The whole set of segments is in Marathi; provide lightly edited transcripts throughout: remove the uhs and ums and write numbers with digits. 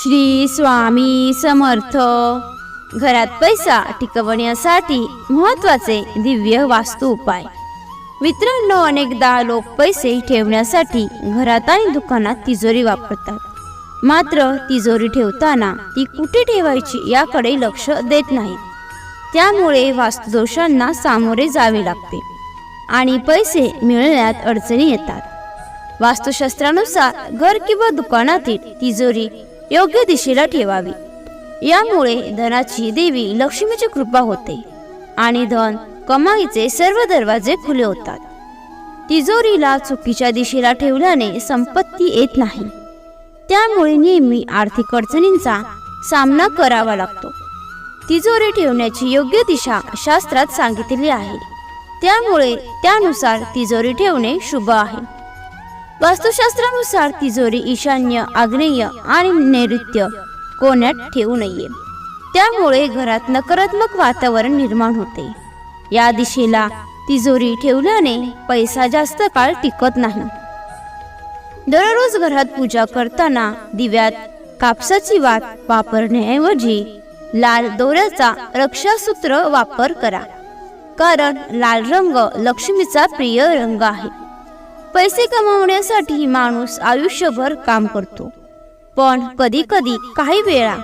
श्री स्वामी समर्थ. घरात पैसा टिकवण्यासाठी महत्त्वाचे दिव्य वास्तू उपाय. मित्रांनो, अनेकदा लोक पैसे ठेवण्यासाठी घरात आणि दुकानात तिजोरी वापरतात. मात्र तिजोरी ठेवताना ती कुठे ठेवायची याकडे लक्ष देत नाहीत. त्यामुळे वास्तुदोषांना सामोरे जावे लागते आणि पैसे मिळण्यात अडचणी येतात. वास्तुशास्त्रानुसार घर किंवा दुकानातील तिजोरी योग्य दिशेला ठेवावी. यामुळे धनाची देवी लक्ष्मीची कृपा होते आणि धन कमाईचे सर्व दरवाजे खुले होतात. तिजोरीला चुकीच्या दिशेला ठेवल्याने संपत्ती येत नाही. त्यामुळे नेहमी आर्थिक अडचणींचा सामना करावा लागतो. तिजोरी ठेवण्याची योग्य दिशा शास्त्रात सांगितलेली आहे. त्यामुळे त्यानुसार तिजोरी ठेवणे शुभ आहे. वास्तुशास्त्रानुसार तिजोरी ईशान्य, आग्नेय आणि नैऋत्य कोण्यात ठेवू नये. त्यामुळे घरात नकारात्मक वातावरण निर्माण होते. या दिशेला तिजोरी ठेवल्याने पैसा जास्त काळ टिकत नाही. दररोज घरात पूजा करताना दिव्यात कापसाची वात वापरण्याऐवजी लाल दोऱ्याचा रक्षासूत्र वापर करा. कारण लाल रंग लक्ष्मीचा प्रिय रंग आहे. पैसे कमावण्यासाठी माणूस आयुष्यभर काम करतो, पण कधी कधी काही वेळा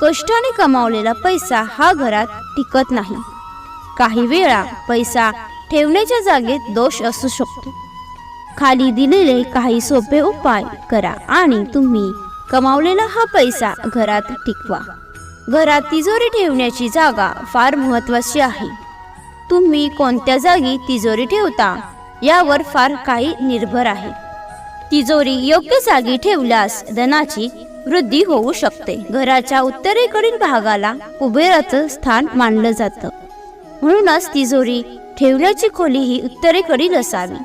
कष्टाने कमावलेला पैसा हा घरात टिकत नाही. काही वेळा पैसा ठेवण्याच्या जागेत दोष असू शकतो. खाली दिलेले काही सोपे उपाय करा आणि तुम्ही कमावलेला हा पैसा घरात टिकवा. घरात तिजोरी ठेवण्याची जागा फार महत्त्वाची आहे. तुम्ही कोणत्या जागी तिजोरी ठेवता यावर फार काही निर्भर आहे. तिजोरी योग्य जागी ठेवल्यास धनाची वृद्धी होऊ शकते. घराच्या उत्तरेकडील भागाला कुबेराचं स्थान मानलं जातं. म्हणूनच तिजोरी ठेवण्याची खोली ही उत्तरेकडील असावी.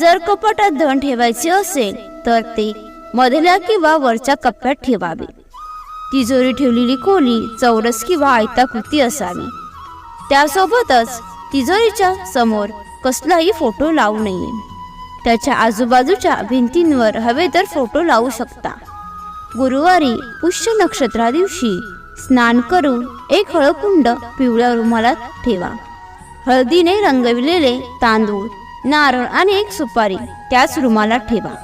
जर कपाटात धन ठेवायचे असेल तर ते मधल्या किंवा वरच्या कप्प्यात ठेवावे. तिजोरी ठेवलेली खोली चौरस किंवा आयताकृती असावी. त्यासोबतच तिजोरीच्या समोर कसलाही फोटो लावू नये. त्याच्या आजूबाजूच्या भिंतींवर हवे तर फोटो लावू शकता. गुरुवारी पुष्य नक्षत्रा दिवशी स्नान करून एक हळकुंड पिवळ्या रुमालात ठेवा. हळदीने रंगविलेले तांदूळ, नारळ आणि एक सुपारी त्याच रुमालात ठेवा.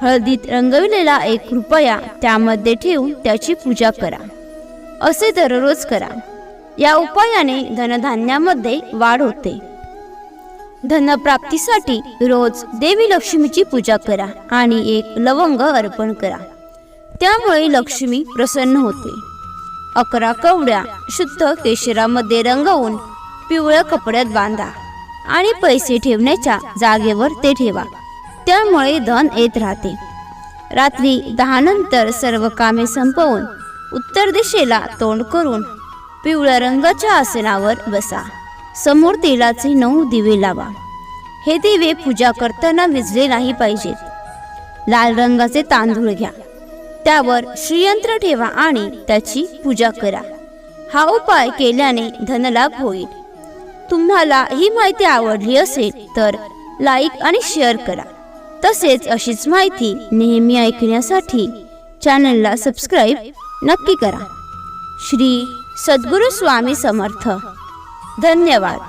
हळदीत रंगविलेला 1 रुपया त्यामध्ये ठेवून त्याची पूजा करा. असे दररोज करा. या उपायाने धनधान्यामध्ये वाढ होते. धनप्राप्तीसाठी रोज देवी लक्ष्मीची पूजा करा आणि 1 लवंग अर्पण करा. त्यामुळे लक्ष्मी प्रसन्न होते. 11 कवड्या शुद्ध केशरामध्ये रंगवून पिवळ्या कपड्यात बांधा आणि पैसे ठेवण्याच्या जागेवर ते ठेवा. त्यामुळे धन येत राहते. रात्री 10 नंतर सर्व कामे संपवून उत्तर दिशेला तोंड करून पिवळ्या रंगाच्या आसनावर बसा. समोर तेलाचे 9 दिवे लावा. हे दिवे पूजा करताना विझले नाही पाहिजेत. लाल रंगाचे तांदूळ घ्या. त्यावर श्रीयंत्र ठेवा आणि त्याची पूजा करा. हा उपाय केल्याने धनलाभ होईल. तुम्हाला ही माहिती आवडली असेल तर लाईक आणि शेअर करा. तसेच अशीच माहिती नेहमी ऐकण्यासाठी चॅनलला सबस्क्राईब नक्की करा. श्री सद्गुरू स्वामी समर्थ. धन्यवाद.